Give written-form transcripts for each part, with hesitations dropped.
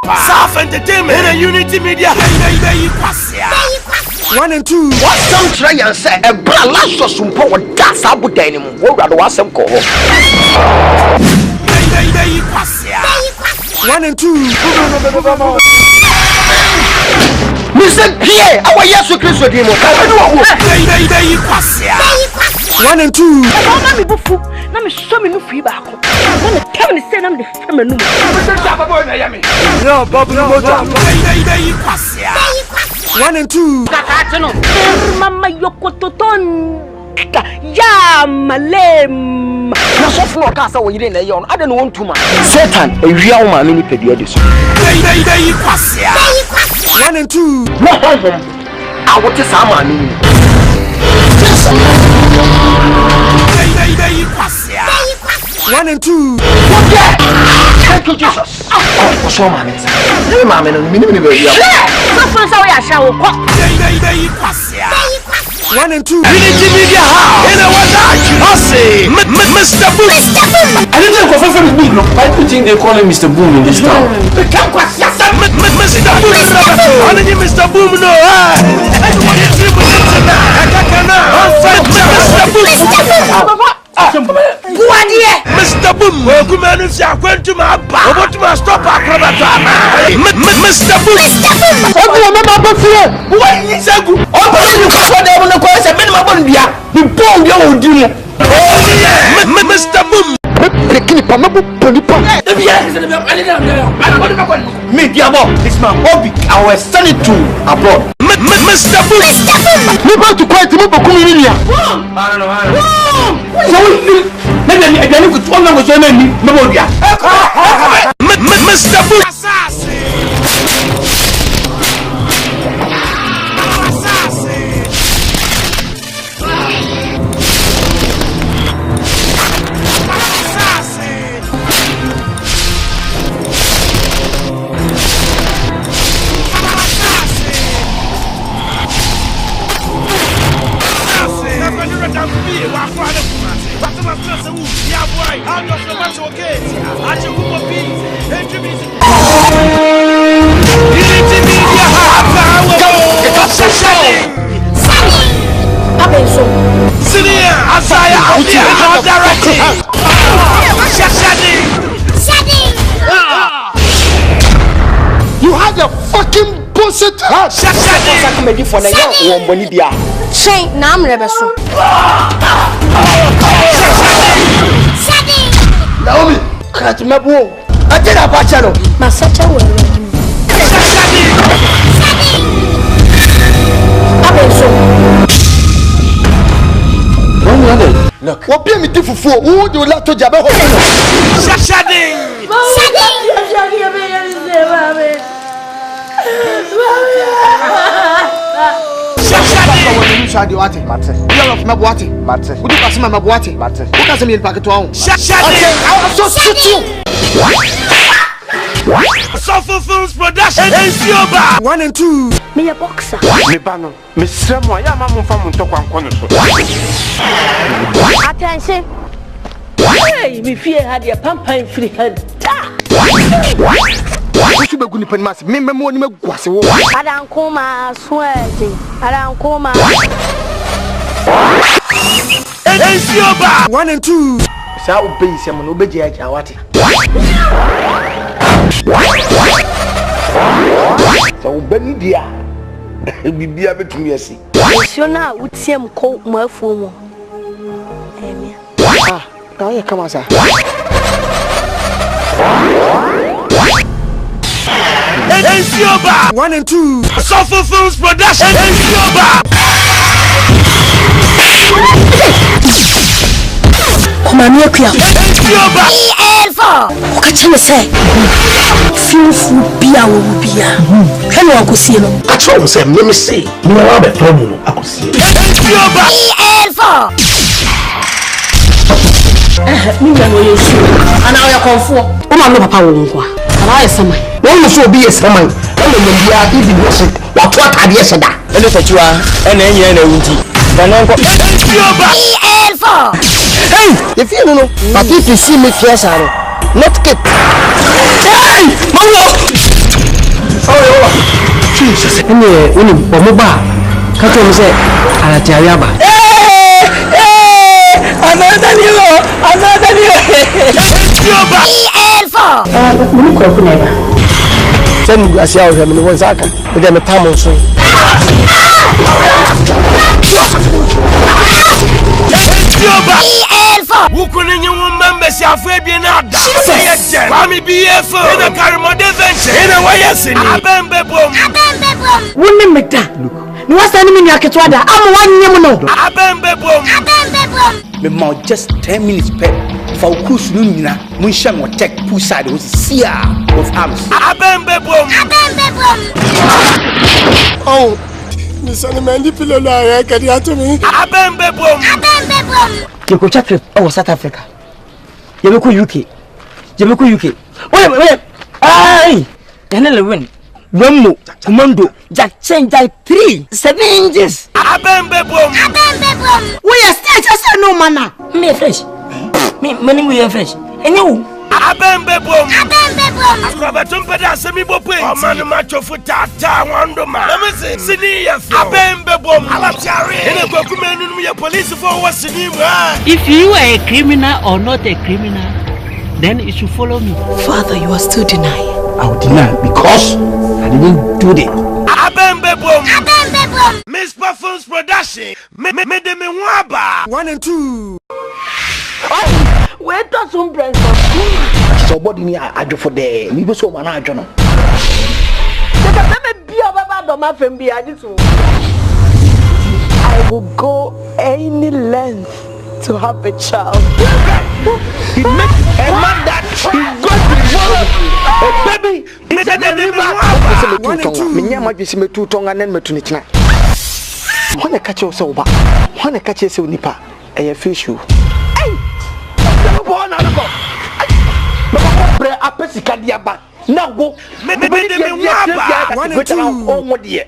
South Entertainment and Unity Media. 1 and 2. What some try and say a balance of some power gas up with them. What rather was some call. 1 and 2. Mr. Pierre, our yes to Christ with him. 1 and 2. Let me show me no feedback. Let me tell me say I'm the feminine. No, Bob, no, 1 and 2. Mama Yokoton. Ya malem. Na so for kasa wo yire na ye on ade no won tuma Satan e wia wo ma me ni pedie de so 1 and 2. no home a wo te sa ma me ni 1 and 2. Thank you Jesus. Oh so ma me sa ni ma me no mi ni be wia So for so ya sha wo ko 1 and 2. Unity Media House. In our watch, Mr. Boom. I didn't know for Boom. Why do you think they call him Mr. Boom in this town? Mr. Boom. How did you Mr. Boom know? Mr. Boom. Welcome to my bar. What must stop our Mr. Boom. What is a good? Mr. Boom. This man Obi, I will send it to abroad. Mr. Boom. People to quite to community. Maybe I could one of the Mr. Boom. You had a fucking bullshit heart. Shay, nam rebeso. Naomi, can't remember. I did a bachelor. Masacha will. Look, what be me different for? Who do you like to jab? Films Production. 1 and 2. Me a boxer. Me bano, me sremo ya mamu fa mun to kwankwo so. Attention. Hey, me fear had your pampa free head. What you be going to mass? Me money me guase wo. Adan koma sweating. Adan koma. 1 and 2. Sa obe isem no obeje aja wate. So obe ni dia. Bibia betumi asi. Siona utiem ko mafu mo. Emia. Ah, na ye kama sa. 1 and 2. Soulful Films Production. Komani akuya. Okachane say. Fearful bia wo bia. Hello akosie no. Acho say me say. Me wa be problem akosie. Me no yesu. Ana oya konfo. O ma no papa wo nkwa. Ala yesama. Wọ́n so obi yesaman. Wọ́n lè bia ibi worship. Wa to atade yeseda. Ene fatua ene enye na wunti. Bananko. Hey, if you know, but if you see me fierce, not get. Hey, Mama! Jesus. Ene uni omoba. Ka to me say alatiari aba. Asante twi. Munu ko kuneba. Send asia o me won saka. Me dem tam so. Wukuni nyi members afa bi na da. Kwami BF. Ina karimode venture. Ina wayesini. Abembe bom. Wonni meda. Ni wasa ni mini aketwa da. Am wanyem no. Abembe bom. Me ma just 10 minutes per for cruise no nyina mun hye mo tech poolside was sia of arms. Abembe bom. Oh. Ni sani mendi pilo la ya kadi atumi. Abembe bom. Ke ko chapter o South Africa. Ye be ko UK. Wait. Ai. Yanele win. Wemmo, Commando, Jack Chain, Jack 3, 7 inches. Abembe bom. We are stage as no manner. Me fresh. Me money we are fresh. And you? Abembe bom. Akwaba tumpeda semi bope. Omanu macho futata wandoma. Lemese sini ya fo. Abembe bom. Alatiare. Ene kwa kumenu numu ya police for wasini mwa. If you are a criminal or not a criminal, then you should follow me. Father, you are still denying. I will deny because I didn't do that. Abembe bom. Miss Perfumes Production. Me waba. 1 and 2. Where does some brands So body me I do for the me be so man I jono. I will go any length to have a child. He make a man that he got to baby. He said the me nyama bi se me tu tonga nen me tu ni kina. Hone ka che so ba. Hone ka che se nipa. E fish you. Hey. Bo na go. No go bre apesika dia ba. Na go. Me waba. 1 and 2. O mo die.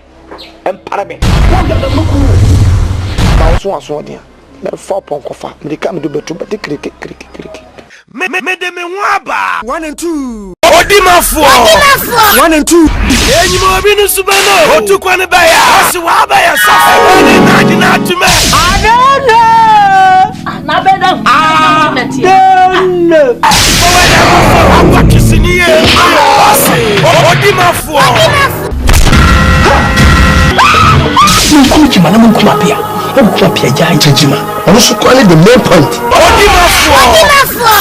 Empare me. Ba so dia. Me 4 pon kofa. Me ka me do betu be kriki. Me waba. 1 and 2. Odimafo. 1 and 2. Enyi mo bi nu subano. Otu kwani ba ya. Osi wa ba ya safa. Wani na di na tume. I don't know. Na better. Don't know. Apa kisini ye. Odimafo. Munkuchi mana munkuma pia. Munkuma pia ja njima. Ono so kwani the main point. Odimafo.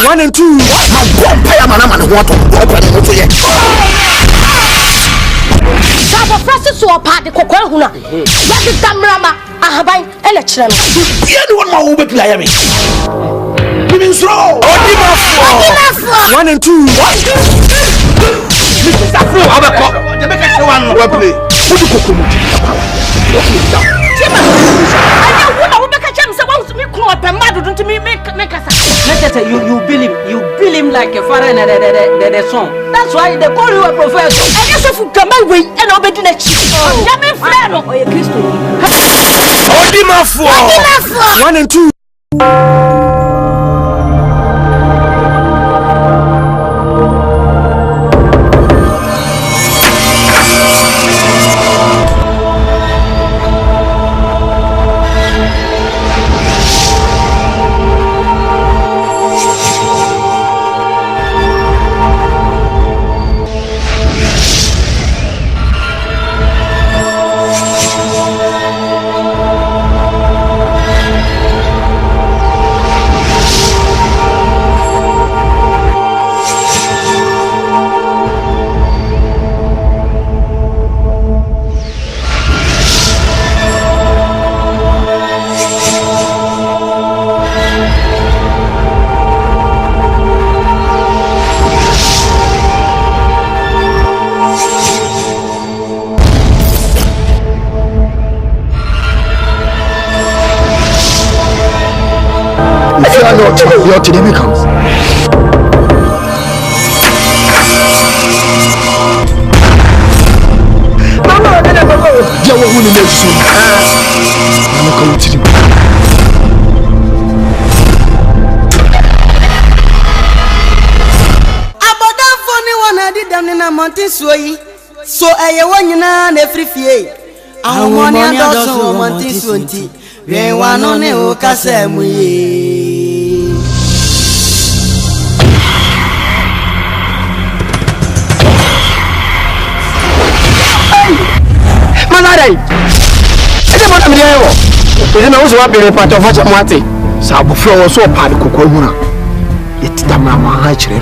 1 and 2. Ma bomba ya mana wato. Bomba ni moto ye. Sabo Francis so pa de kokwan huna. Ya de damrama ahaban ele kire no. Bia ni won ma wo be pia ya me. Bimi slow. Odimafo. 1 and 2. Mr. Safro abeko. Je be ka se wan no. Wa play. Fudu kokomu. Tima. Anya wona wo be ka chem se won me ko pemma do ntimi me kasa. Let us you bill him like a father and the son. That's why they call you a professor. And you so gama we and obedi na chi. Ya me frɛ no oye Kristo. Odimafo. 1 and 2. Your today becomes. Mama, you will win the soon. I'm going to you. Aboda funny one I did down in a mountain sway. So I want na free fee. I want money doesn't want this one. We want on the Asem. Manadai. Ese mo na mi lewo. Ese na wo so wa bere part of what amate. Sa bu fro wo so pa de kokko huna. Yetita ma ma ha kire.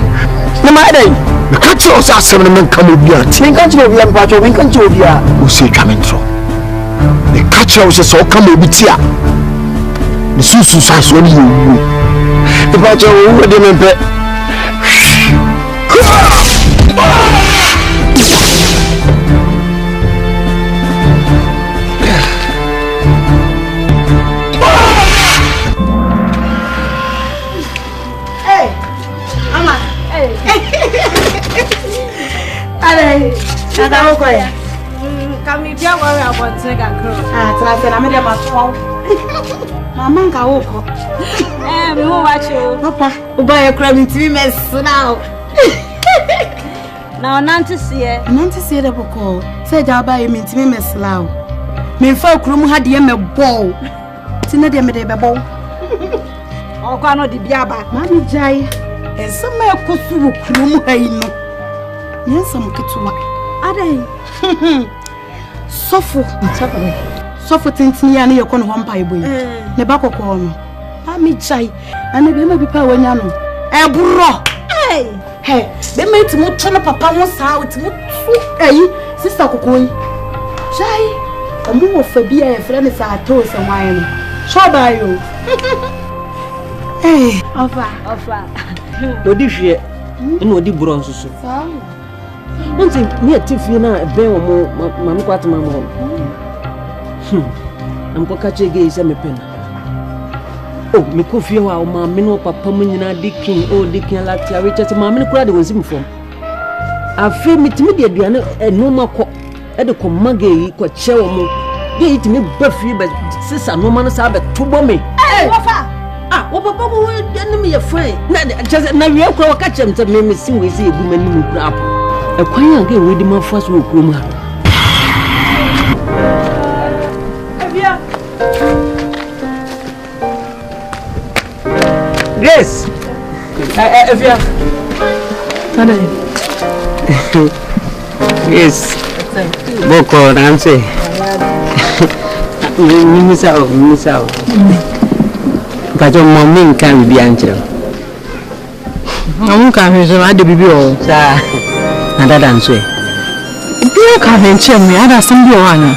Na manadai. Me ka ti o sa asem no nka mo bia. Tin ka ti o bia pa to me kan ti o bia. O se twa me ntro. Me ka ti o se so ka mo bi ti a. Me susu sa so ni yo. E pa to wo de me pe. Ada mo koya. Kami bia wa wa bonte ga kro. Tla se na me de ma so. Mama nka wo ko. Me wo wa cho. Papa, o ba ye kra mi ti me now. Na onante sie. Onante sie de boko. Se ja ba ye mi ti me slao. Me fa krum ha de me bo. Ti na de me de be bo. O kwa no de bia ba. Ma mi jai. Enso ma ekosu krum ha yi no. Yes, I'm Kitwa. Ade. Sofo. Sofo tintinya na yekɔ no ho mpa eboyi. Ne ba kokɔ no. Pa mi chai. Ana be ma bi pa wanya no. Eburo. Hey, be ma ti mo twa papa ho saa, ti mo tu. Sister kokɔ yi. Chai. Omo wo fa bi a ye frɛ ne saa to se wan no. Shoba yo. Ofa. Odi hwe. Ina odi buro nsusu. Saa. Once me atifi na ben wo mam kwat mam ho. Am ko kache ge ise me pen. Oh, me ko fie wa o ma me no papa mu nyina dikin latia we chete ma me no kura de wonsi me fom. Afi mitimi de aduane eno makọ e de ko mage yi ko che wo mo. Ge yitimi ba fie ba sisa no ma no sa ba tubo me. Wofa. Wo papa mu de me ye fine. Na we kura wa kache mte me sin we si ebu mani mu kura apo. A quiet game with my first work room. Yes, yes, Boko, Nancy. Miss out. But your mom can be answered. I can't have the baby, sir. Nada answer. Biyo ka venture me ada sambi wana.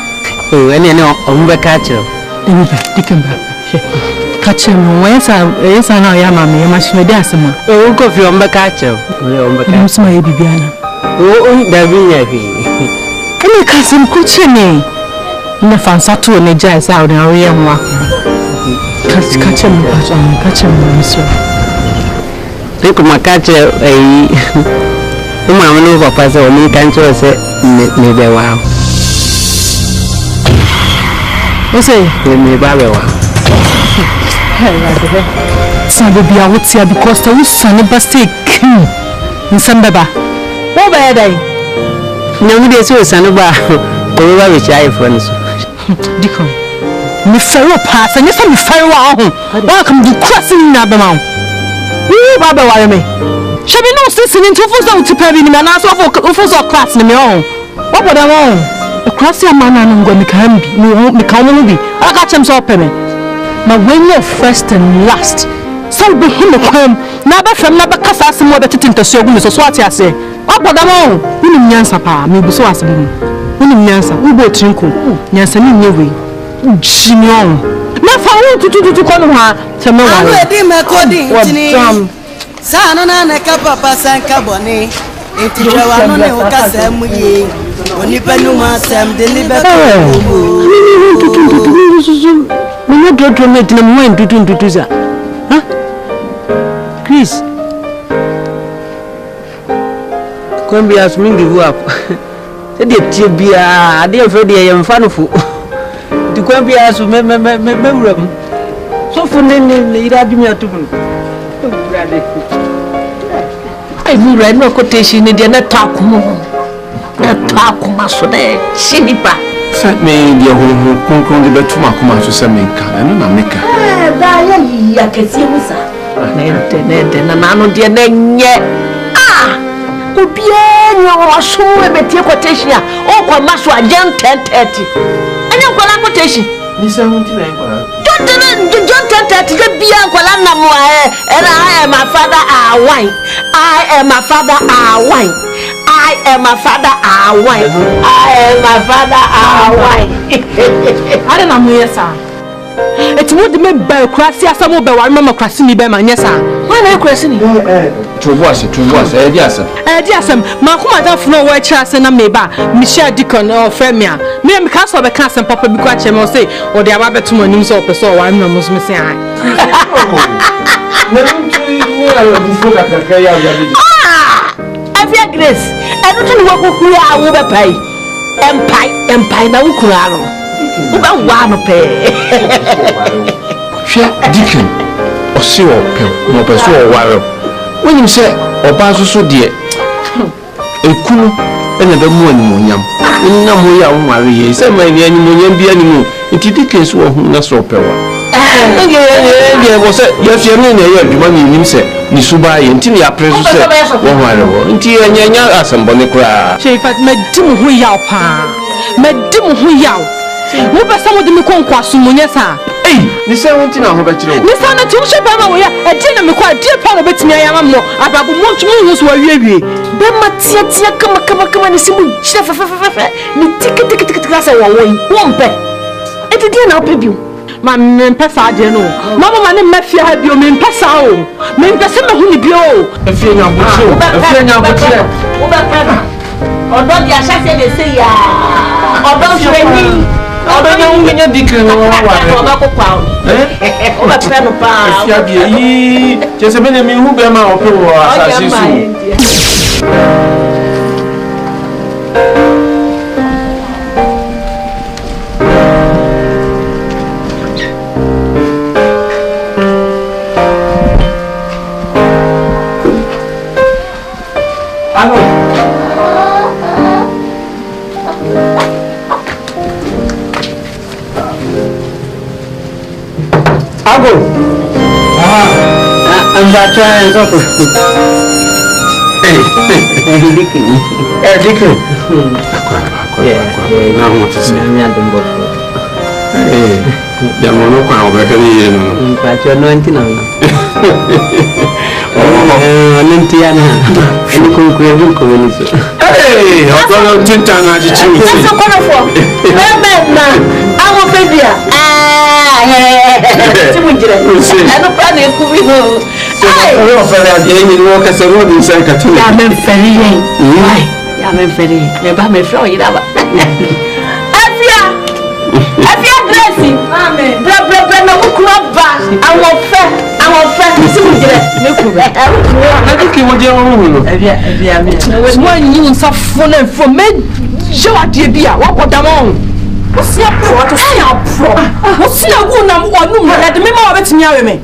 Ene ne ombe kacho. Eniba dikemba. Kacho mo yesa na ya mama ya mashime de asema. Ko fi ombe kacho. Ombe kacho. Musuma ye bibiana. Davi ya fi. Ene kasim kuche ne. Ne fansa to ne jai sa o na oye nwa. Kacho mo pacho, kacho mo miso. Eko makacho Uma no papa so ni kan cho se me be wa. O say me ba be wa. Sabe bia wotia because the son be stay king. Nsamba ba. Wo ba dai. Nyamu de so san ba. O ba be chai fo so. Dikon. Me fero pass, and you me fero wa ho. Wa come do crossing na be ma. Wo ba be wa me. She be no listening to fools to pay me and ask for class in me own. What would I want? A classy man and going to come be. I got him so penny. But when you're first and last, so be him a crime. Never from never cast us more better to show me so what I say. What would I want? We need answer, pa, maybe so as we need answer. We both drink. Yes, I mean, you will. Jimmy on. Never want to call her. Tell me what. Sana na papa sanka boni intijwa wano ne ukasemu ye onipa numa sem deliver Mwenye dodo meti na mwenye dudu za Chris Kwembi ya sumingi huwapo Sedi ya bia adi ya Freddy ya mfano fu Di kwembi ya su memuramu So funene irabi mi atubunu Ai mura no quotation ni dia na takumo ta kuma so de chinipa se me dia ho konkron de betuma kuma so se menka eno na meka da ya kesi musa na nano de na nye obia nyo so ebetie quotation o kwa maso agent 10:30 anya kwala quotation ni se ho ntina kwala John 10:30 the bia kwala na mo I am my father wine I am my father wine I am my father wine I am my father wine Ada na mo yesa eti mo de me ba krasi asamo be wa mama krasi ni be ma nyesa wa na krasi ni Tuvo ase di asem ma kuma da funo wo akira ase na meba Michelle Deacon o femia me ka so be ka asem papa bi kwa cheme o say o de aba betum anim so peso wa nwa mo so me say ai na ntu ni ala bufo kakaka ya ya bi Afia Grace enu tu ni wo koku ya wo be pai empai na wo kura no wo ba wa no pe Hwe Deacon o se o pe no pe so o ware when you say oba so de ekunu ene be mu animonyam nna mo ya wo ware ye se ma ni animonyam bi animu nti Deacon so ho na so pe wa ye wo se ye fie ni na ye aduma ni nim se ni suba ye nti ya preso se wo ware wo nti enya asembo ne kura Chefat medim ho yaw pa medim ho yaw mo be samo de me konkwa sumunya sa ni se won ti na ho be kire wo ni sa na tu hwe ba ma wo ya e di na me kwa di pa no betimi ayama mo ababu mo ntu mo hu so wawie be matia kama ni simu chire fe ni tik sa wo wo mpe e di na opebiu ma me mpesa ade no mama ma ne mafia ha bio me mpesa o me mpesa me hu ni bio efie nya botire wo ba pa odo di asase de se ya odo shweni odo nya Deacon no wa ba ko kwa o ba pa no pa efia bi yi je se me ne mi hu be ma o pe wo asase su Ago. I'm trying to talk. Hey, Deacon. Na mo ti se. Na ndumbo. Ya mo no kwa obekere ye no. Pa cho no antina. Nantiana. Ni ko ni so. Hey, odo tinta na ji chi. so kono fo na awo febia ti mo jire eno pa na ku bi no Ai, o fere ade ni wo ka se ro di san ka tu. ya men feri yen ai ya men feri me ba me fro yira ba Afia Grace amen bra na ku ba awon fe ti mo jire me ku Na ki wo je wo no. Afia mo anyi nsa fo na fo me je wa de bia wo kodamon wo si apro to si apro wo si agu na onu mo de me ma wa betimi awe me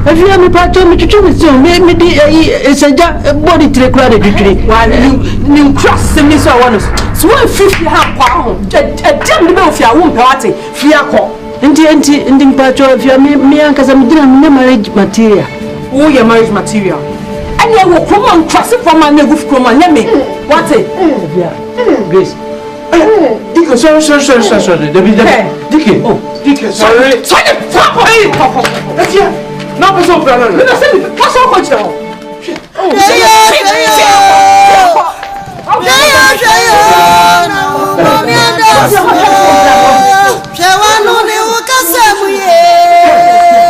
Afia me pa to me tutu me so me di eseja body tire kura de twitwire wa ni cross me so wa no so wa fifi ha kwa ho dem me ofia wo mpe wate fia ko Ndi mpacho Afia me ankaza midina me marriage material. wo your marriage material anya wo kromo cross from na gu kromo nya me wate Afia Grace. Deacon, sorry. Deacon. Oh, Deacon, sorry. Hey, Afia. Na pe so plan na. me say me pass on coach now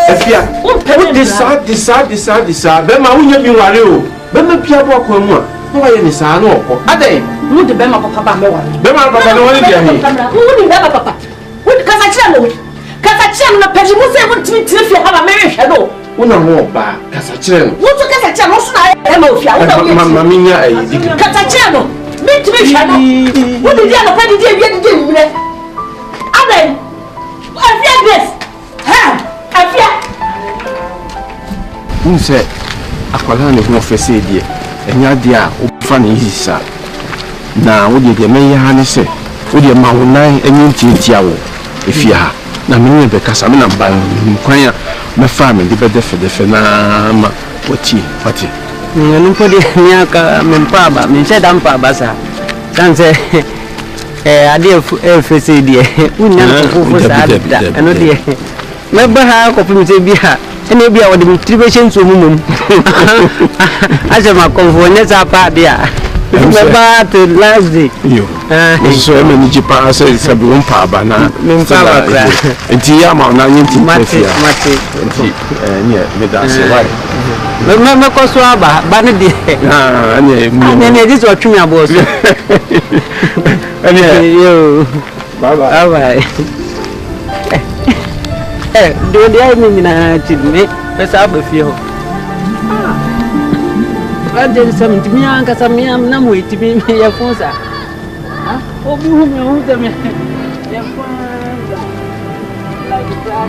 Afia, what decide. Be ma wunya bi ware o. Be ma pia bo akwa mu a. No wa ye ni sa na okọ. Adai. mu de be ma papa ba me wa Be ma papa no woni dia hi. mu ni be ma papa wo kasa kire no na pedi mu se mu timi fie ha ba me hwe no Una ho ba kasa kire no. wo to kasa kire no so na e ma ofia wo da wo Ma minya ai Deacon. kasa kire no me timi hwe no wo di dia no pedi dia bi di mi re Adai Afia Grace ha Afia Unse akwala ne ho fese die. Enya dia o fa ne yisa. na wo de me ya ne se wo de ma wo nan enyi tiatia wo efia na me ne be kasa me na ba kwan ya me fa me de be de na ma wati ngani ko de nyaka me pa ba me se dam pa ba sa sanse ade efese die unya ko sa da eno die me ba ha ko pum se bia ene bia wo de motivation so mumum aje ma konfo ne sa pa dia me ba to last day yo so me ni jipa ase se bi won pa ba na me pa ba kra enti ya ma na nyinti mate enti me da se why me ko so aba ba ne di ne dis o twumi abo so yo bye do dia ni na ti me sa ba fie ho ande sam ti mi anka sam na mo ti mi ya fonsa obi hu me hu de me ya fonsa like that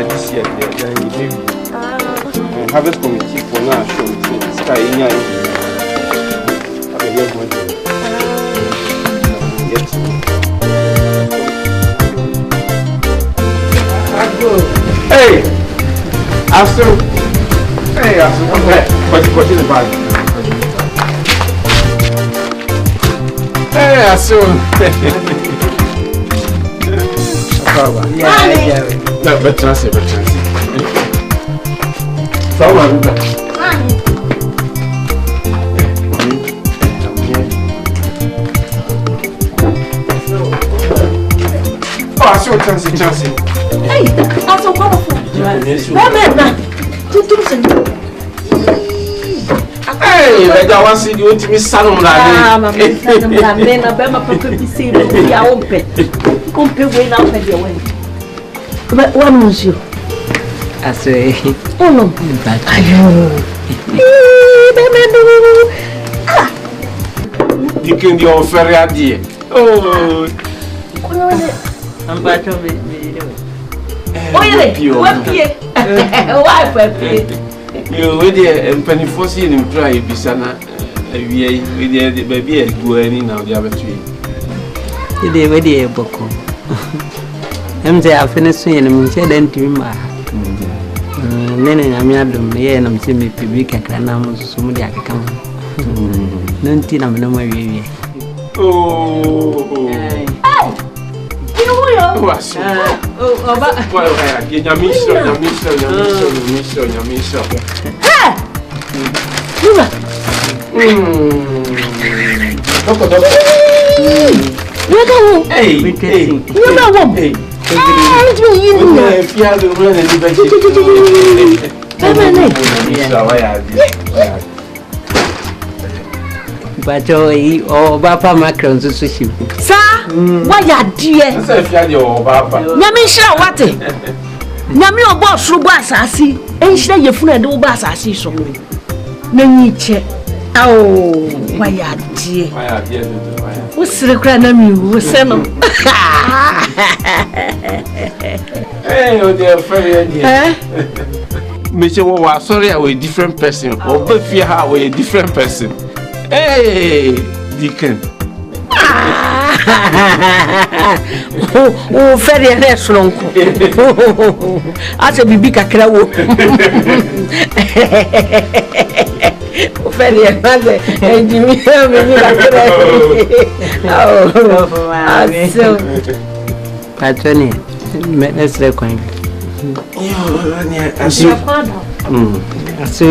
this year harvest committee for now show sky in here. Hey, Asante. Hey, Asante. What's in the bag? Hey, Asante. Yeah. No, but transit. Someone. Oh, I saw Chancy. Hey, that's so powerful. Hey, I want to see you to me salon. But one was you. I say, oh no, you can do your ferry idea. Oh, I'm back of it. You already and penny forcing him try Bisana. We did baby a go any now the other tree. You did already a book. I'm there, I finished saying and said, then to him. Then I'm yardum, and I'm seeing me public and I'm somebody I can come. None I'm no more. Oh, but oh, Papa Macron, so she. Sir, why are dear? Yami shall what? Yami or boss through Bassassi, and say your friend over Bassassi so. Naniche. Oh, why are dear? What's the grand name you send them? Hey, oh, dear friend. Mr. Wawa, sorry, I was a different person. Or Buffy, I was a different person. Hey, Deacon. Oh, very restaurant. I said, be big a crowd. Very mother, and you hear me. Oh, so Patroni, let's reckon. So,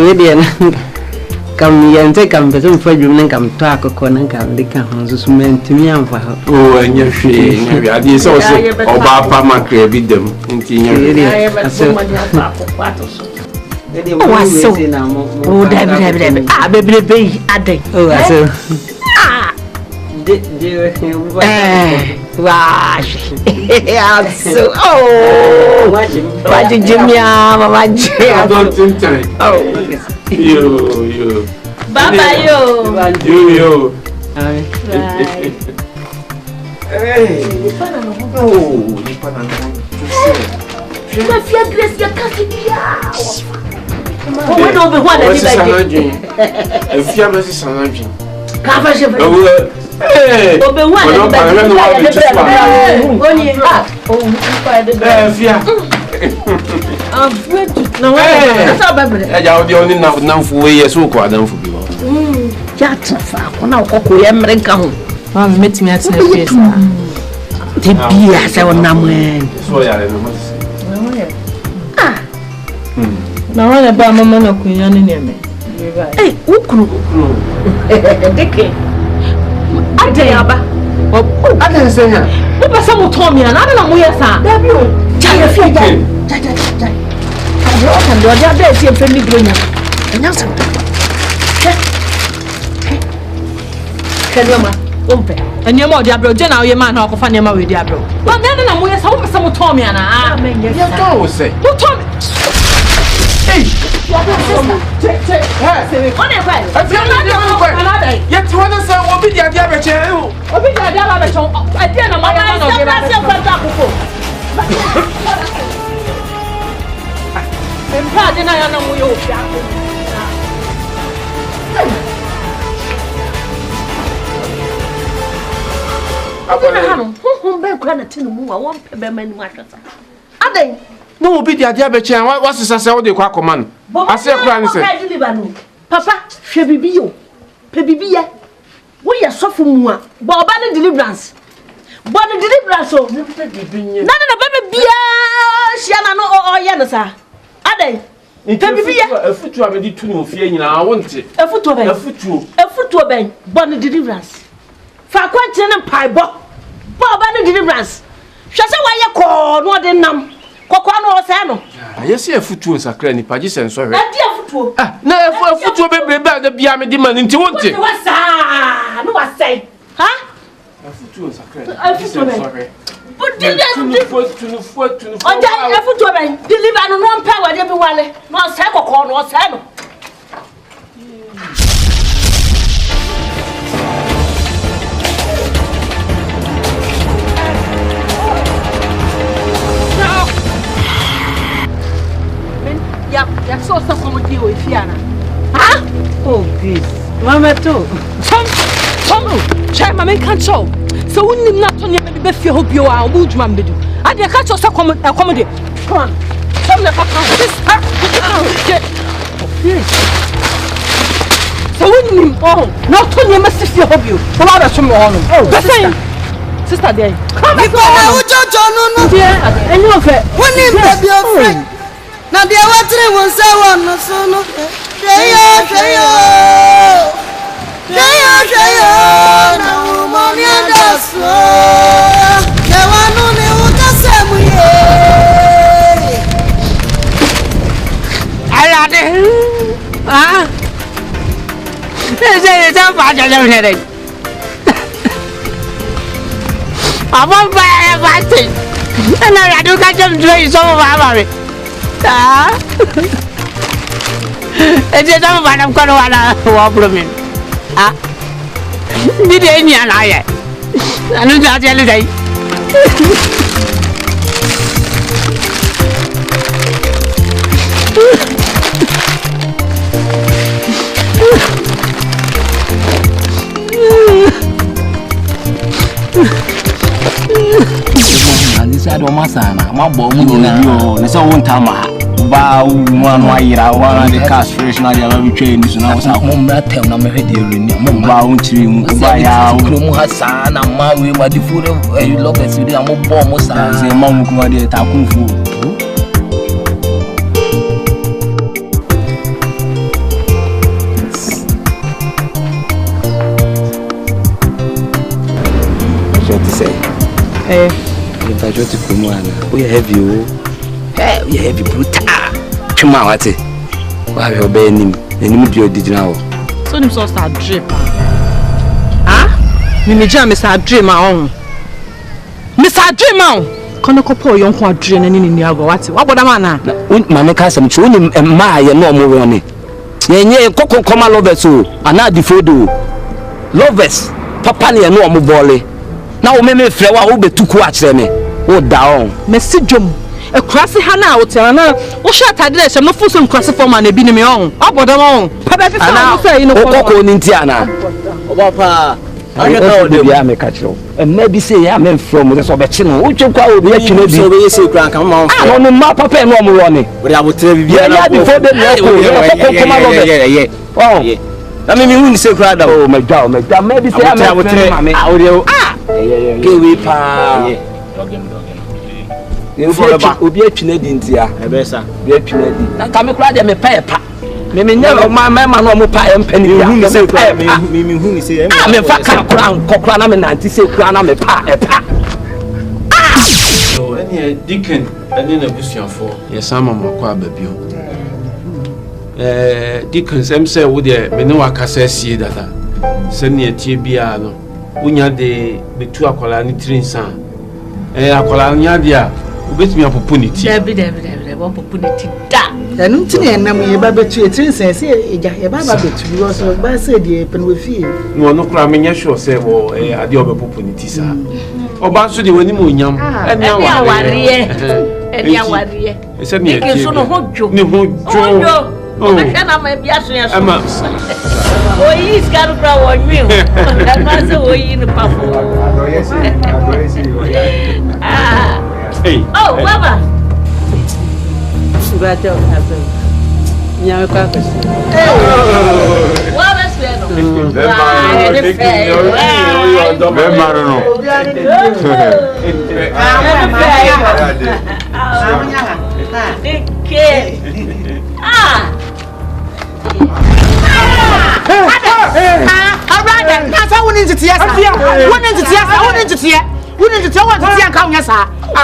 come here and take them, but don't forget you come talk or corner come. They come to meant to me and for her. Oh, and you're free. I did also Obapa Macre with them. Oh, David, ah, baby, I think. Oh, I said, wash. Oh, what did Jimmy? Don't think time. Oh, you. Baba, you. Hey, oh, you no be one If you have a son, Kafashe. hey, Obe one no, the only now for way so quite done for people. Jatafa, when I walk with America. Meet me at the face. The beer, I will name. So, yeah, Now, what about Mamma Queen and me? Hey, Ukru. Dickie. I tell you, I can say, what was someone told me, and I don't know where I am. Child, I can do a day, friendly green. And now some. And your more Diablo, Jenna, your man, how can you marry Diablo? Well, then I'm with someone told me, and I say, who told me? Hey, yet one of them will be the other channel. I didn't know my no, be the other channel. What's the say? The quack man. I say, Papa, she be you. Pebibia. We are so from one. Bobani deliverance. Bonnie deliverance. None of the baby beer. She no or Yanasa. Are they? A foot to have a two of fear. I want it. A foot to a bank. Bonnie deliverance. Faquantin and pie bob. Bobani deliverance. Shall say why you call what in them. Cocoano or Sano. Yes, a foot to a cranny, Pagis and sorry. That dear foot. No, for a foot to be about the Biami demand into what it was. No, I say. Huh? A foot to a cranny. Sorry. But did that foot to a bank? Deliver no power everyone. No second corner or Sano. So some with you if Fiana. Huh? Oh, please. Mamma, too. Tom, Chairman can't show. So, when you not on your best, you hope you are a wood man. I dare catch us accommodate. Come on. Come the fuck out. So, when you not on your message, you hope you. Come out of some more. Oh, sister, there. Come on, dear. And you have when you have your friend. Now the water was so on no now money and us. The one only who does some I won't buy everything. And I do catch them doing some of our it's a dumb one. I'm going to problem. Did any lie? I don't know the other day. I don't masana, my bomb, so one time. Bow, one wire, one of the cash fresh, now you have trained. So now, I'm not telling them a deal in your bound to buy out Hassan and Maui, but the food of a love as you did. I'm a bomb, was a mom who had a taku food. What to say? Eh. If I just come on, we have you. We have you brutal. Chuma wate. Wa be obe nim. Enim bi odidi na wo. So nim so start drip. Ah? Me jam Mr. Dream on. Mr. Dream on. Kono kopo yonko adre na ni ago wate. Wa boda man na. Ma me ka sam chu ni ma ye no mo woni. Yenye kokon koma lovers o. Ana difodo. Lovers. Papa ne no mo bole. Na wo me frɛ wa wo betuku a kyerɛ me. Wo da on. Mesi dwom. a crassy hana hotel na o shot had this no full some crassy for man be me on obodo on papa be say no ko ni ntiana oba I know the ya me catch you. And maybe say ya men from the so be chi no. Uche kwa obi a chi na bi. So be say kran kan ma. Ah no ma papa no mo run. We ya botre bi ya na before them na ko. Yeah. Oh. Na me hu ni say kran da. Oh my god, maybe say ya men botre. Ah o de. Ah. Ke we pa. Obi a chi na di ntia. E be sa. Bi a chi na di. Na ka me kra de me pa pa. Me nya ma no mo pa empani ya me say me hu ni say ah me fa ka kokra na me nanti say kura na me pa so any deacon any na busuafo yes ama makwa babio deacon sem say wo de me ne wakasa sie dada se ne tie bia no wonya de betu akola ni trinsa akola nya dia obetumi apopo ni ti David wo popo ni ti da enu ti ne nam ye ba betu etrinsa se eja ye ba betu wo so ba se die pen we fie no kura me nya sure say wo ade obepopo ni ti sa oba so de wani mo nyam eni aware ese mi e so no hojo ni hojo o me kana ma bia so ya so o yi skaru pra wo nwi o ma se o yi ni pafo hey oh baba Subato happen. Nya kwa kwa. Wa ba se no. Be maro no. Wouldn't you tell what to see and come, yes, sir? I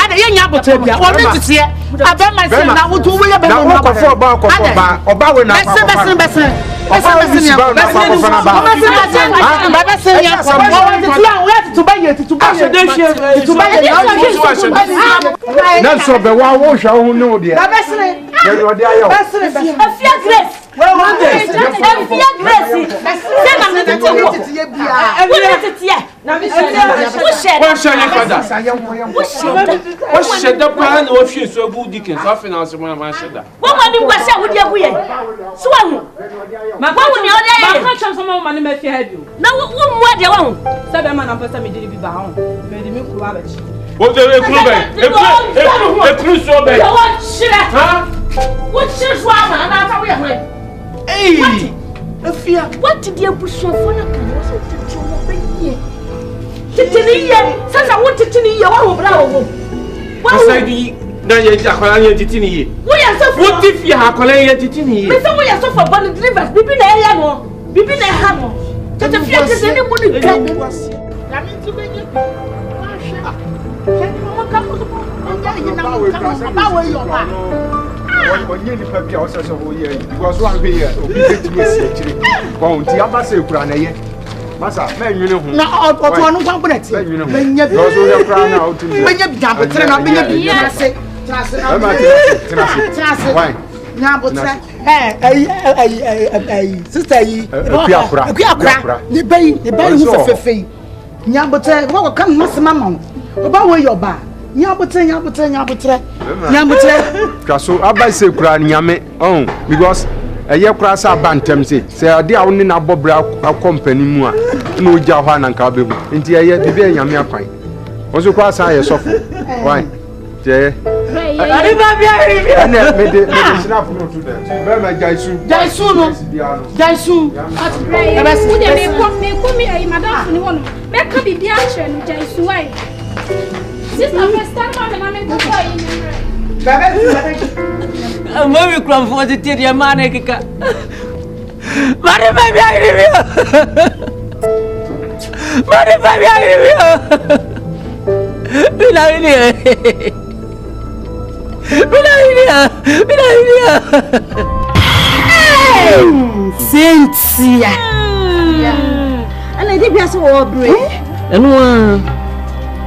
didn't have to tell you. I wanted to see it. I bet myself now to win a better what did you push your phone? Says I want to tell you what I na ye akola ye titini ye we are so what if you akola ye titini ye me say we are so for born deliverance bibi na area no bibi na ha no tete fia tete ni money ka na me ti benye ma hwe mo ka mo ba we yo ba onye ni pa bia o se so ye because one be here obi betimi esi akire kon ti aba se kura na ye masa me nwene hu na oto no kwa bonati benye bi so ya kura na otu benye bi jambe tere na benye bi trase why nyambotre sister yi akura ni bayi hu fefei nyambotre wo kan masema mam oba we yoba nyambotre kaso aba se kura nyame because eye kura sa bantem se ade a woni na bobra company mu a na oja ho na nka behu nti eye bibi nyame akwan ozo kwa sa ye sofo why je ari ba bia na me snap no to them be ma jaisu no jaisu ebe se me ko mi ai madam ni wono me ka bibia hye no jaisu wai sister first time na me go for yi ni Mami kram fo de tia mane kika. Mare ba bia review. Mare ba bia review. Bila Cynthia. Ana di bia so obre. Enu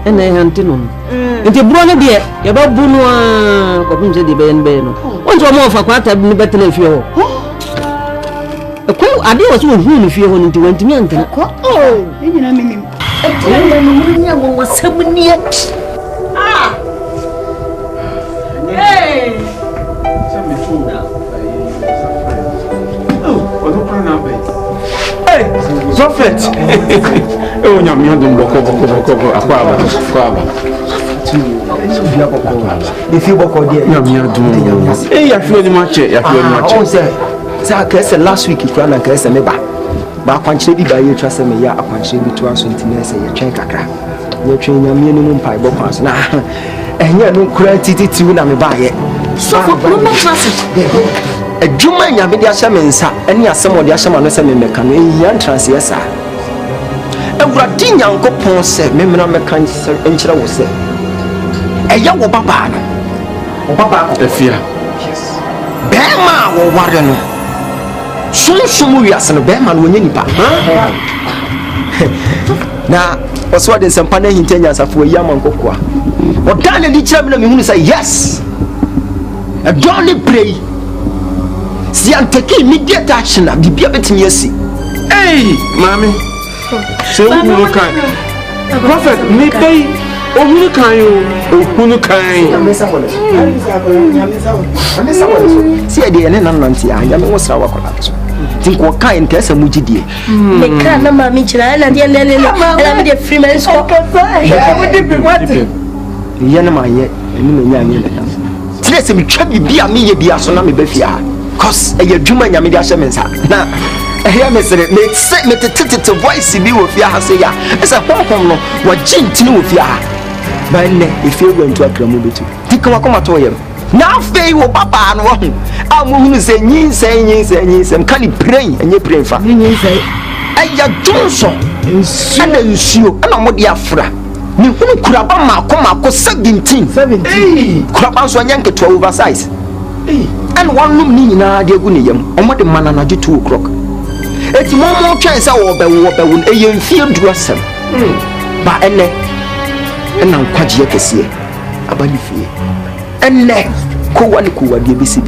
ene hantino. Nti bro ne de ye ba bu no a ko bunje de be no. Wonto mo fa kwata ni betele fie ho. Ko ade wo so hu ni fie ho nti wantimi antena. Enyina mimim. Enya no nya wo wasabnie. Hey, Prophet. Oh, nyam yodum boko akwaba. If you boko there, nyam yodum. Eh, ya fi oni mache. Oh, say kese last week you na kese me ba kwanchire bi ba ye twa se me ya akwanchire bi to aso ntine se ye twen kakra. Ye twen nyam ye no mpai boko aso na ehnya no kura titi na me ba ye. So for no make class. Adwuma nyame de ahye me nsa ene asem ode ahye ma no se me meka no ehia ntrance yesa awurade nyankopon se me mena meka nkyere wo se eya wo baba no wo baba ko efia bema wo ware no sunsumu wiase no bema no onye nipa na oso de sempa na hintanya asafo yi amankokwa odane di kyerɛ me na me hunu say yes I don't pray. See, I'm taking immediate action. I'm the baby yesi. Hey, mommy. So who can? Prophet, me pay. Oh, who can you? Oh, who can? See, I didn't know nanti. I am almost our collapse. Think what kind case a mujidi. Me can't know mammy children and the end of free man's cock. Yanama yet, and Yes, me try be a me be a son of me befia. Cause a juma yamida shemensa. Now, hear me say, make set me to voice be with ya say ya. As a home no, what gin to with ya. But if you went to a cramubity, think of a comatoyum. Now, Fay will papa and one. I'm going to say, ye say, and can you pray and you pray for me? I ya Johnson, and then you, and I'm what the Afra. Ni hunu kuraba makoma ko 17 kuraba so nyanke to oversize and one room ni na de gu ne yam omode mana na 2 o'clock eti mo twen se wo be e fie duasem ba ene na nkwaje kese abani fie ene ko wani de besi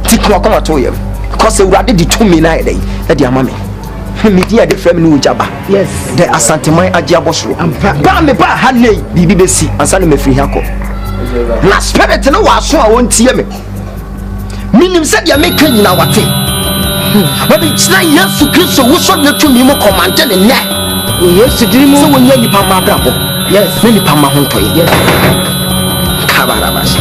ti ko akoma to yam cause urade di to me na e dey amame media de frame no jaba yes the Asante twi agiabosro ba me ba hanei bibi besi ansane me free hako na spirit no waso a wontie me minim se dia me kan nyina wate but it's Yesu Kristo wo so na tumi mo command ne ne Yesu diri mo so wonya nipa ma brabo yes ne nipa ma ho toy yes kabarabash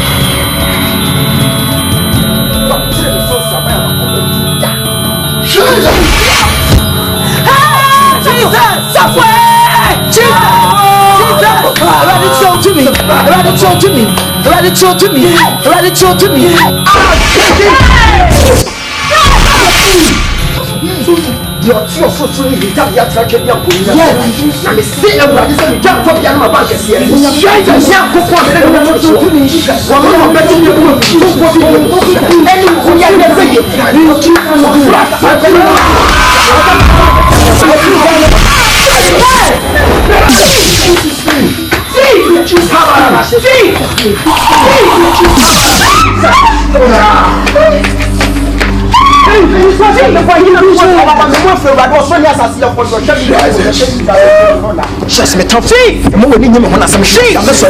Just me top see. Mo we ni me hona sam see. I'm so see.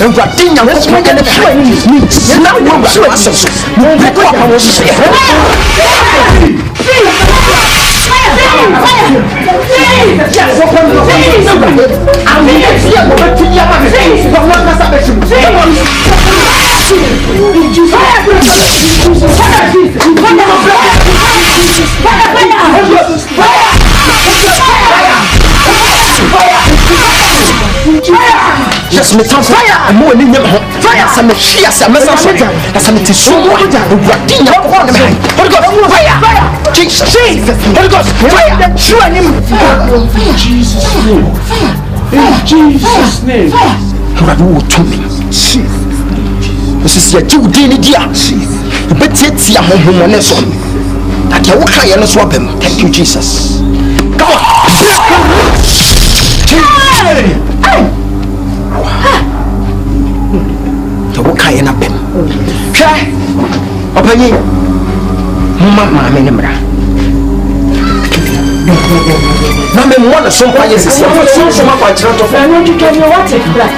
And what thing am so get the show ni. Now we go show us so. Mo be ko pa mo see. Just me fire. I'm more than fire. Some share some message. That's some to show what you fire. Jesus. Holy Ghost. Fire. Show him. Jesus name. In Jesus name. God will to me. This is your two daily dear. But it's your home on this one. That you walk and swap him. Thank you, Jesus. Come on. To walk and up him. Try. Open ye. Mama, Menembra. No, me want some players. So much I want to tell you what it black.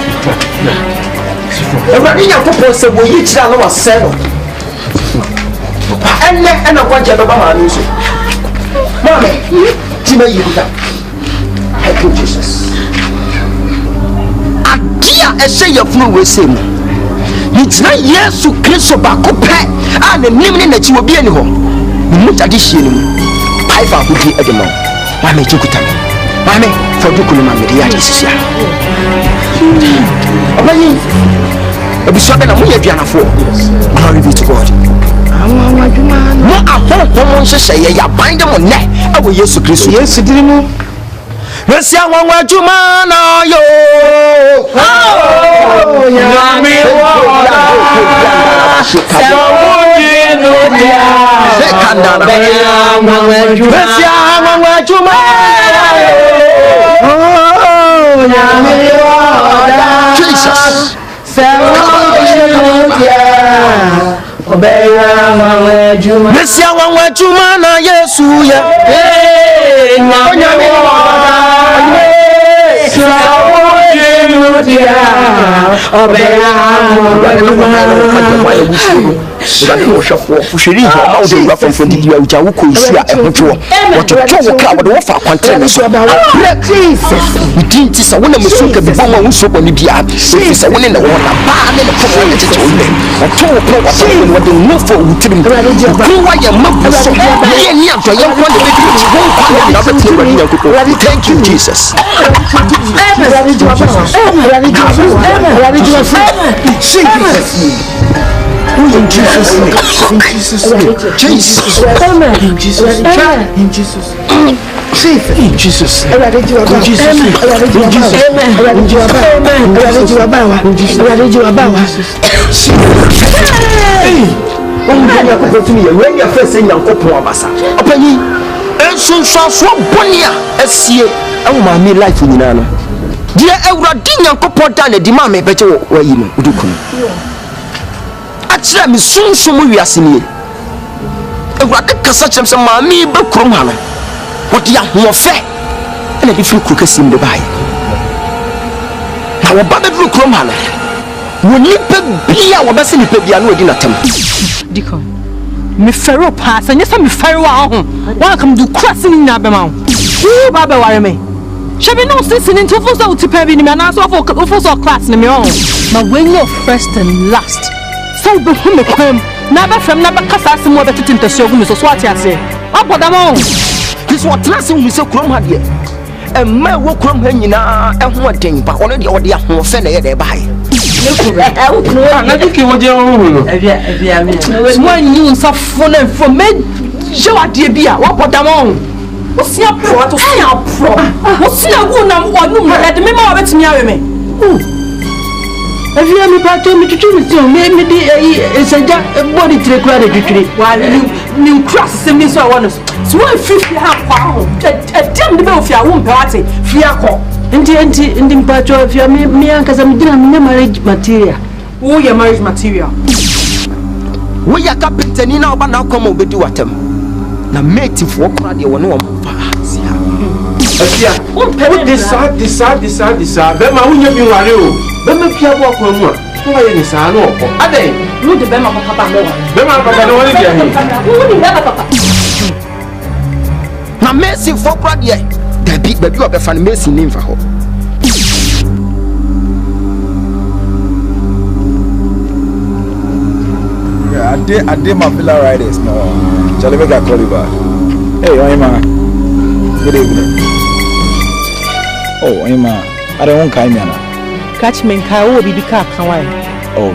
Everybody, you propose that we each other was settled. and a watch at the Bahamas. Mammy, Tima, you got. Thank you, Jesus. Adia, a say of no with him. It's not years to kiss a back up and the name that you will be any home. Not addition. I found good at the moment. Mammy, you could tell me. Mammy, for the Kuluma, the Adis. I'll be sorry, I'm here piano for. Glory be to God. No, I won't say, I bind them on neck. I will use to Christ. Yes, it didn't know. Let's see, I want you, man. Oh, Jesus. Mesia wanwa juma na Yesu ya Thank you, Jesus. In Jesus' name. In Jesus' name. Jesus. Amen. In Jesus' name. In Jesus' name. In Jesus' name. In Jesus' name. Dear Euradina Copotana, the mamma, better where you know, actually, I'm soon we are seeing. Euradika such as a mammy, but Cromana. What ya more fair and a different cookers in the bay. Now, a Babu Cromana will nip be our best in the Pebiano dinner. Deacon, me ferro pass, and yes, I'm a ferro. Welcome to crossing in Abamount. Who Baba Warame? Shall be no listening to us out to Pebby and answer for class in my own. But when you're first and last, so be whom come, never from never cast some more better to show me so what I say. Up with them all. This what last we so crum had yet. And my work from Henina and one thing, but already all the offender there by. One news of phone and from me. Show at the beer, what put them on. What's your pro? What's your pro? What's your good number? Let me know about me. If you have a part of me to do it, maybe it's a body to credit to treat while you cross me so I want to. So if you have power, a damn the of your own party, Fiaco, and the part of your me because I'm doing marriage material. Oh, your marriage material. We are captain in our banana come over to what na mate for crowd you no asia what this be ma wunya bi ware o be ma pia bo kwa mu a wo ye ni sa na okọ adai no de be ma papa mo be ma papa no woni bia he wo ni be ma papa na mate for crowd ye da bi obe fa na mate ni mfa ho I did my villa riders. No, Charlie, make a call you back. Hey, Oima. Good evening. Oh, Oima. I don't want Kaimana. Catch me, Kao, be car. Oh,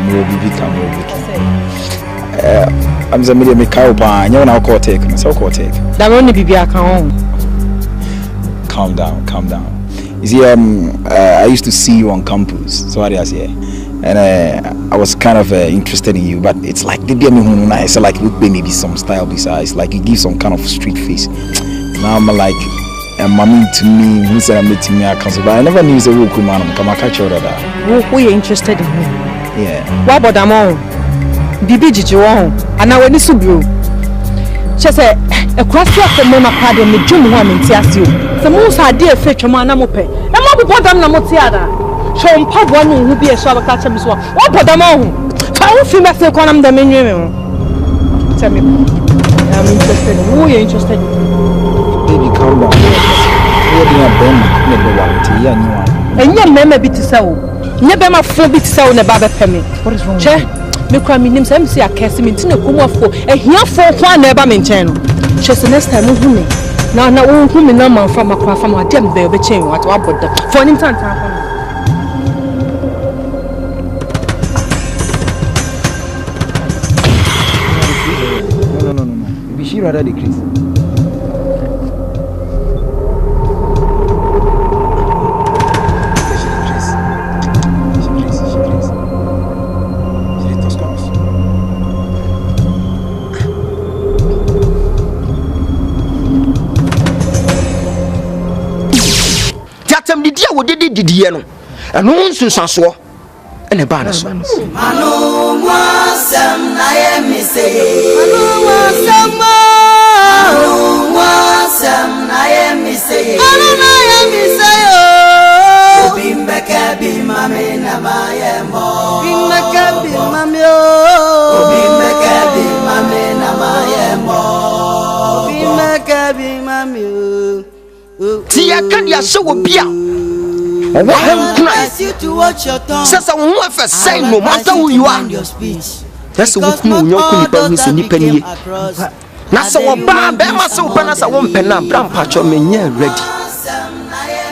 I'm the media make Kao ban. You know, I'll take. So, call take. That only be a calm. Calm down. You see, I used to see you on campus. So, what do I say? And I was kind of interested in you, but it's like they gave me nice. So like look maybe some style besides, like you give some kind of street face. Now I'm like, mommy to me, who said I'm meeting me, I can't. But I never knew he's a woke man. Come on, catch you that. Who you interested in me? Yeah. What about them all? Bibi Jijuan, and now when this will she said, a cross of Mona Paddy and the Jim woman tears you. The most idea fetch a man, I'm open. And what about them, Namotiada? So I'm part one who be a sort of catch up as well. What put them on? Found female say, I'm the menu. me. I'm interested. Who are you interested in? Baby, calm down. And your meme bit to sell. Never my phone bit sell the barber payment. What is wrong? Che, me cry me name some say I curse me to come for a here for one never maintain. Just the next time who me. Now who me no man from a cry from a damn baby chain what about the for him time. No. We should rather decrease. Did you know? And no one soon saw and a banner. MANO wasam na ye mi say. MANO wasam na ye mi say. Obimbeka bi mame na maye mo. Obimbeka bi mame o. Obimbeka bi mame na maye mo. Obimbeka bi mame o. Tia kan ya so bia. What ask you to watch your tongue. Says I won't say no matter who you are. That's what you know. Penny. Nasa waba be masa upana sa won pena bram pacho menye ready.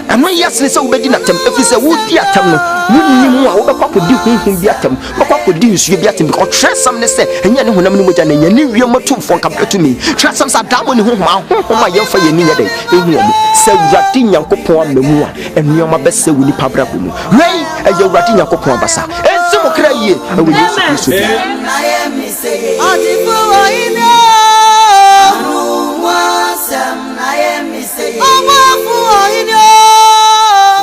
And when yes so be di natem if say wo di atem no wonni mu a wo be kwapo di hunhun bi atem be kwapo di nsu bi atem because tresam ne say enye ne honam ne moja na nya ne wie matumfo nkabeto mi tresam sa damo ne honhum ahonhum a yemfa ye ni nya dai ehu omi se wurade nyankopon amamu a enuoma be se woni pabrabo mu wei eye wurade nyankopon abasa ense mo kra yie e wo Yesu Kristo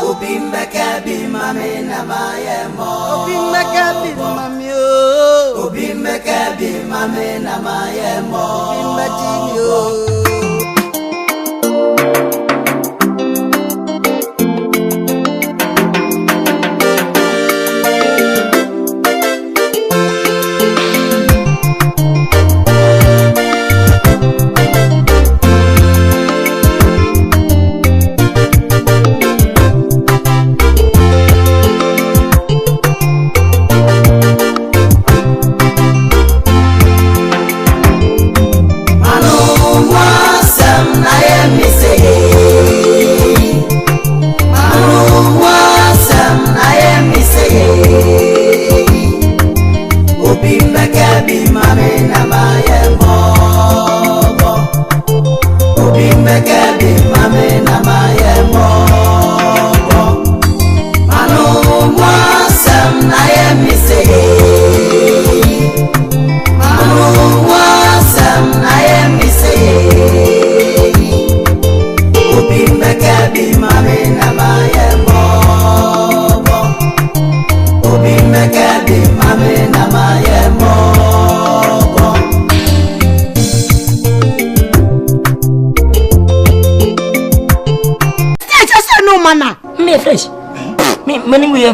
Obimbeka bi mame na maye mo. Obimbeka bi mame o. Obimbeka bi mame na maye mo. Obimbeti o.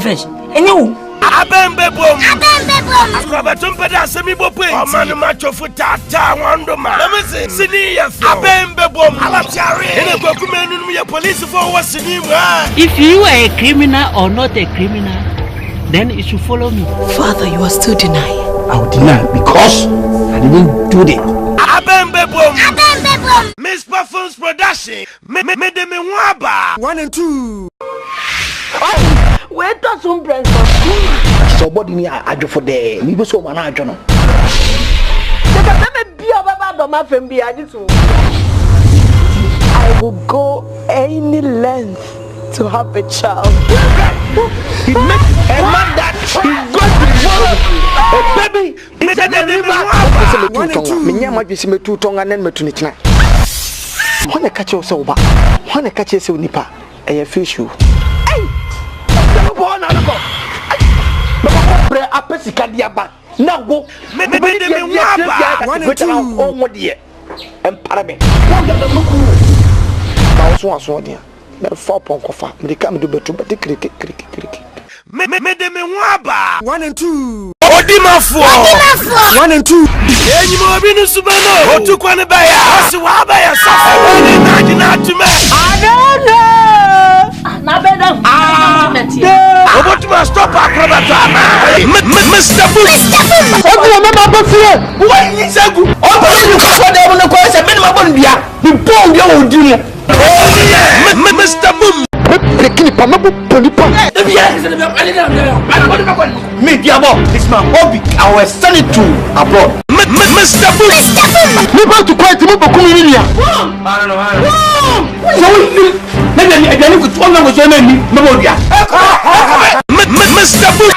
Fresh. And you? Abembe bom. Askraba tumpeda semi bope. Omanu macho futata wandoma. Let me see. Sini ya fi. Abembe bom. Alatiare. Ene kwa kumenu numu ya police for what sini mwa. If you are a criminal or not a criminal, then you should follow me. Father, you are still denying. I will deny because I didn't do it. Abembe bom. Miss Perfumes Production. Me de me waba. 1 and 2. Where does some brands somebody me I do for the me so man I don't know. I will go any length to have a child. He make a man that he got a baby. Me de me nyama bi se me tu tonga nen me tu ni kina. Hone ka che so ba. Hone ka che se nipa. E fish you. Apesika diaba na go me waba 1 and 2 on die emparame ba so dia na 4 pon kofa me ka me do betu be kriki Me waba. 1 and 2. Odimafo. 1 and 2. Enyi mo bi nu subano. Otu kwani baya. Osi waba ya safa. Wani naji na tume. Adana. Na beda. Obotu ma stop akrabata ama. Mr. Boom. Obi me ba bofie. Why yi sagu? Obi ni ko so de mo ko se me ma bon bia. Bi bon bia wo di mo. Mr. Boom. Prekini pa mabu ponipa. Me diabo, this man Obi, I will send it to abroad. Mr. Boom. Me ba to quite mo boku mi nia. So we maybe I don't go to on go so me mo dia. Mr. Boom.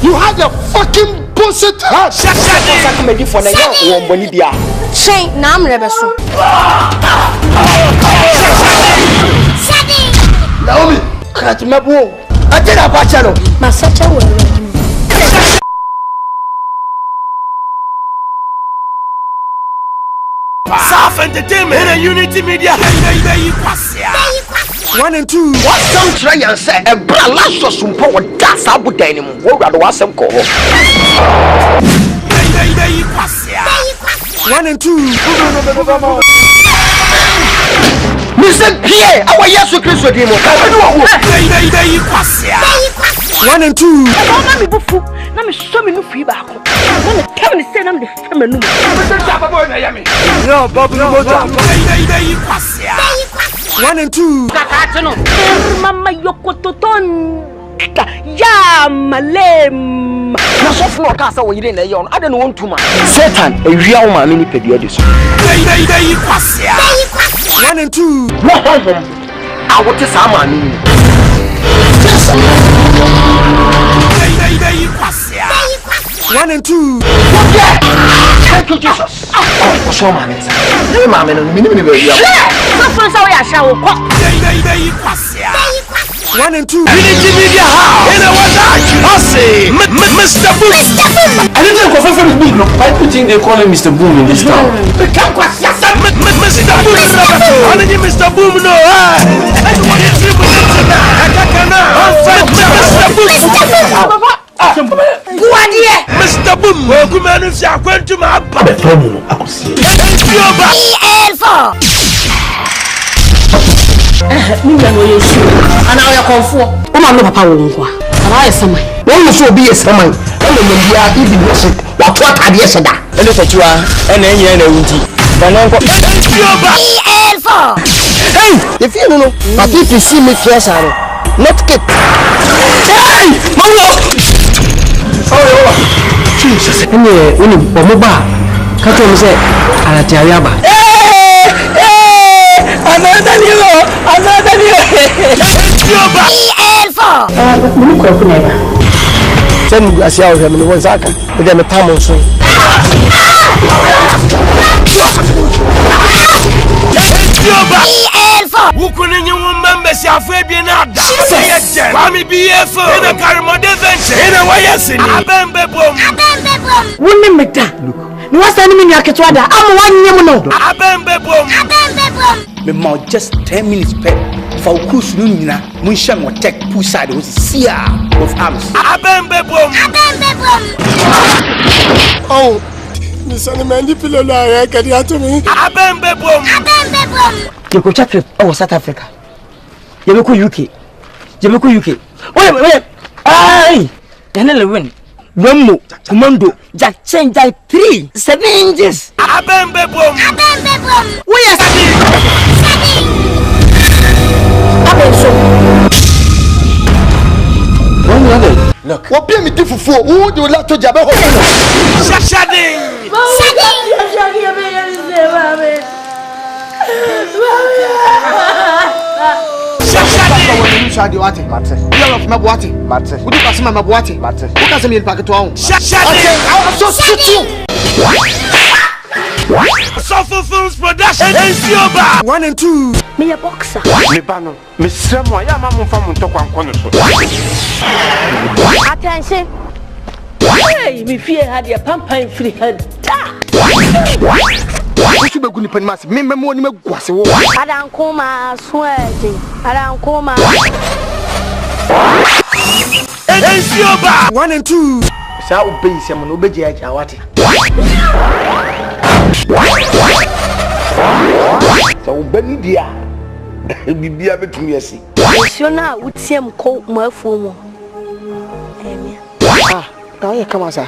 You had a fucking bullshit heart. Comedy for now. One bonny dia. Shane, nam rebeso. Naomi, can't remember. I did a bachelor. Masacha South Entertainment and Unity Media. 1 and 2. What don't try and say a last or some power gas up with them. What rather was some call. 1 and 2. Mr. Pierre, our yes to Chris with him. 1 and 2. Let me show me no feedback. Let me tell me say I'm the feminine. No, Bob, no, 1 and 2. Mama Yokoton. Ya malem. Na so for cast away in the yon. I don't want to man. Satan, a real man in periodis. 1 and 2. I want to summon. 1 and 2. Thank you, Jesus. Oh, so man. Hey, man, minimum. 1 and 2. Unity Media House. And I was actually Mr. Boom. I didn't go for the boom. Why do you think they call him Mr. Boom in this town? Mr. Boom. How did you Mr. Boom know? Mr. Boom. Welcome to my And now you're comfort. Oh, my papa won't go. And I am When you so be a summon, and then you are even worship. What I said that. And look at you are, and then you're in a windy. Hey, if you don't know, but if you see me fierce, not get. Hey, Mama! Oh, Jesus, and you, Boba, can't you say, Alatiaba? Another new. Send me a shower of him in one second, but then a palm soon. Who couldn't you remember Fabian? Mammy BF in a Caramode venture in a way. Women make that. No one's enemy Yakatwada. I'm 1 year. Me mouth just 10 minutes per. For Kus Nuna, Munsham or tech poolside was seer of arms. Oh, the son of Mandy Pillow, I can hear to me. You go check it. Oh, South Africa. You go UK. Wait. Aye. Ghanaian win. Wemmo, Kumawood, Jack change 3 7 inches. Where look. What be me different? Who do you like to jab? Shashading. Shadi wati. Mate. You of mabwati. Mate. Who do you my mabwati? Mate. Who can me packet to own? Shadi. I'm so sick. Sofa Films Production. Ensioba. 1 and 2. Me a boxer. Me bano. Me sremo ya mamu famu ntoko ankono so. Attention. Hey, me fear had your pampa free head. What you be going to pass? Me money me guase wo. Adan koma sweating. Adan koma. Ensioba. 1 and 2. Sa obey sem no obeje aja wati. Sa obani dia. Bibia betumi asi. Siona utiem ko mafu mo. Emia. Ah, ka kama sa.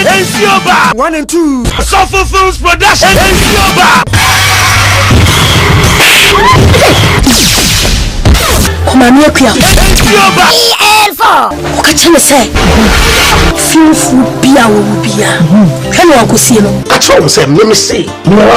Ensioba. 1 and 2. Sofa Films Production. Ensioba. Kumamia kuya. Ensioba. Elfo. Ukacheme say. Fifu bia wo bia. Hello akusie no. Acho se me say.